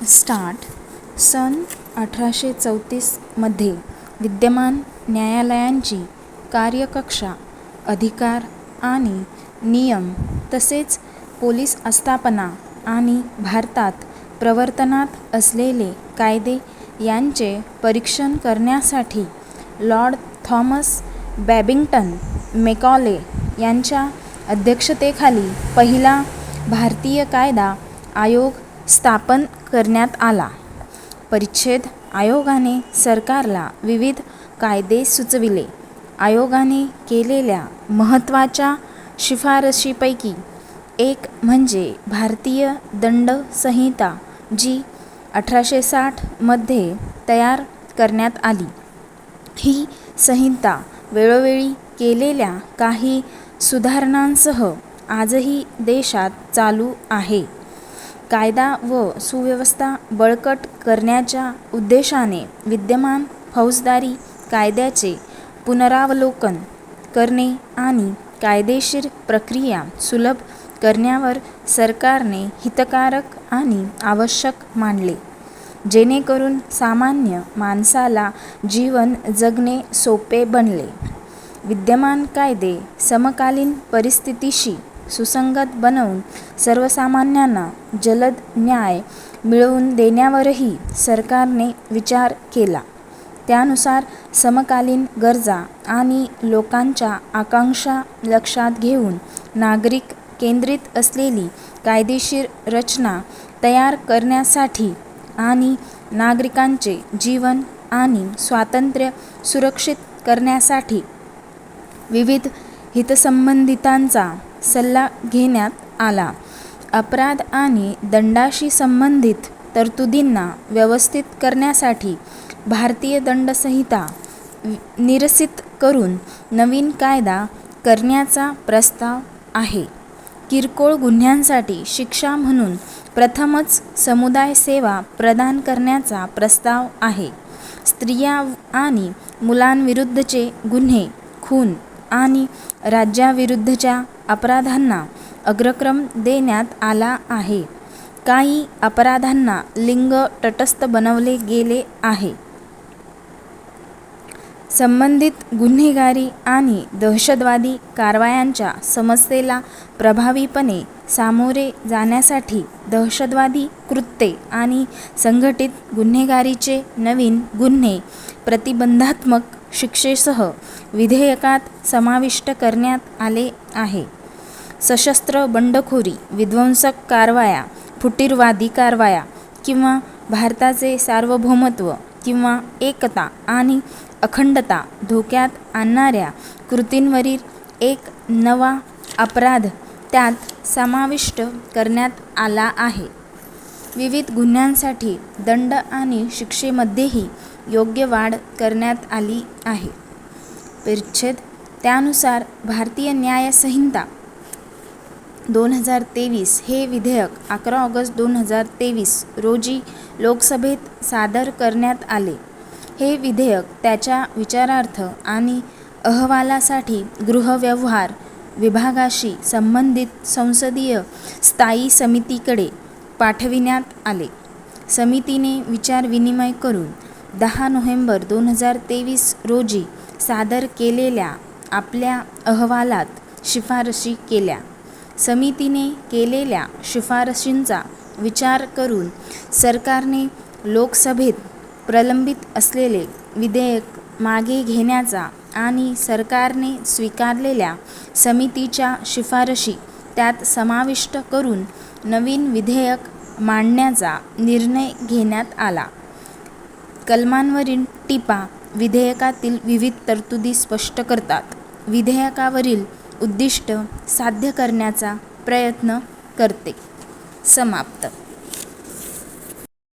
Start सन 1834 मध्ये विद्यमान न्यायालयांची कार्यकक्षा, अधिकार आणि नियम तसेच पोलीस आस्थापना आणि भारतात प्रवर्तनात असलेले कायदे यांचे परीक्षण करण्यासाठी लॉर्ड थॉमस बॅबिंग्टन मेकॉले यांच्या अध्यक्षतेखाली पहिला भारतीय कायदा आयोग स्थापन करण्यात आला. परिच्छेद आयोगाने सरकारला विविध कायदे सुचविले. आयोगाने केलेल्या महत्त्वाच्या शिफारशीपैकी एक म्हणजे भारतीय दंड संहिता, जी 1860 मध्ये तयार करण्यात आली. ही संहिता वेळोवेळी केलेल्या काही सुधारणांसह आजही देशात चालू आहे. कायदा व सुव्यवस्था बळकट करण्याच्या उद्देशाने विद्यमान फौजदारी कायद्याचे पुनरावलोकन करणे आणि कायदेशीर प्रक्रिया सुलभ करण्यावर सरकारने हितकारक आणि आवश्यक मानले, जेणेकरून सामान्य माणसाला जीवन जगणे सोपे बनले. विद्यमान कायदे समकालीन परिस्थितीशी सुसंगत बनवून सर्वसामान्यांना जलद न्याय मिळवून देण्यावरही सरकारने विचार केला. त्यानुसार समकालीन गरजा आणि लोकांच्या आकांक्षा लक्षात घेऊन नागरिक केंद्रित असलेली कायदेशीर रचना तयार करण्यासाठी आणि नागरिकांचे जीवन आणि स्वातंत्र्य सुरक्षित करण्यासाठी विविध हितसंबंधितांचा सल्ला घेण्यात आला. अपराध आणि दंडाशी संबंधित तरतुदींना व्यवस्थित करण्यासाठी भारतीय दंड संहिता निरसित करून नवीन कायदा करण्याचा प्रस्ताव आहे. किरकोळ गुन्ह्यांसाठी शिक्षा म्हणून प्रथमच समुदाय सेवा प्रदान करण्याचा प्रस्ताव आहे. स्त्रिया आणि मुलांविरुद्धचे गुन्हे, खून आणि राज्याविरुद्धच्या अपराधांना अग्रक्रम देण्यात आला आहे. काही अपराधांना लिंग तटस्थ बनवले गेले आहे. संबंधित गुन्हेगारी आणि दहशतवादी कारवायांच्या समस्येला प्रभावीपणे सामोरे जाण्यासाठी दहशतवादी कृत्ये आणि संघटित गुन्हेगारीचे नवीन गुन्हे प्रतिबंधात्मक शिक्षेसह विधेयकात समाविष्ट करण्यात आले आहे. सशस्त्र बंडखोरी, विध्वंसक कारवाया, फुटीरवादी कारवाया किंवा भारताचे सार्वभौमत्व किंवा एकता आणि अखंडता धोक्यात आणणाऱ्या कृतींवरील एक नवा अपराध त्यात समाविष्ट करण्यात आला आहे. विविध गुन्ह्यांसाठी दंड आणि शिक्षेमध्येही योग्य वाढ करण्यात आली आहे. परिच्छेद त्यानुसार भारतीय न्याय संहिता 2023 हे विधेयक 11 ऑगस्ट 2023 रोजी लोकसभेत सादर करण्यात आले. हे विधेयक त्याच्या विचारार्थ आणि अहवालासाठी गृहव्यवहार विभागाशी संबंधित संसदीय स्थायी समितीकडे पाठविण्यात आले. समितीने विचारविनिमय करून 10 नोव्हेंबर 2023 रोजी सादर केलेल्या आपल्या अहवालात शिफारशी केल्या. समितीने केलेल्या शिफारशींचा विचार करून सरकारने लोकसभेत प्रलंबित असलेले विधेयक मागे घेण्याचा आणि सरकारने स्वीकारलेल्या समितीच्या शिफारशी त्यात समाविष्ट करून नवीन विधेयक मांडण्याचा निर्णय घेण्यात आला. कलमांवरील टीपा विधेयकातील विविध तरतुदी स्पष्ट करतात. विधेयकावरील उद्दिष्ट साध्य करण्याचा प्रयत्न करते. समाप्त.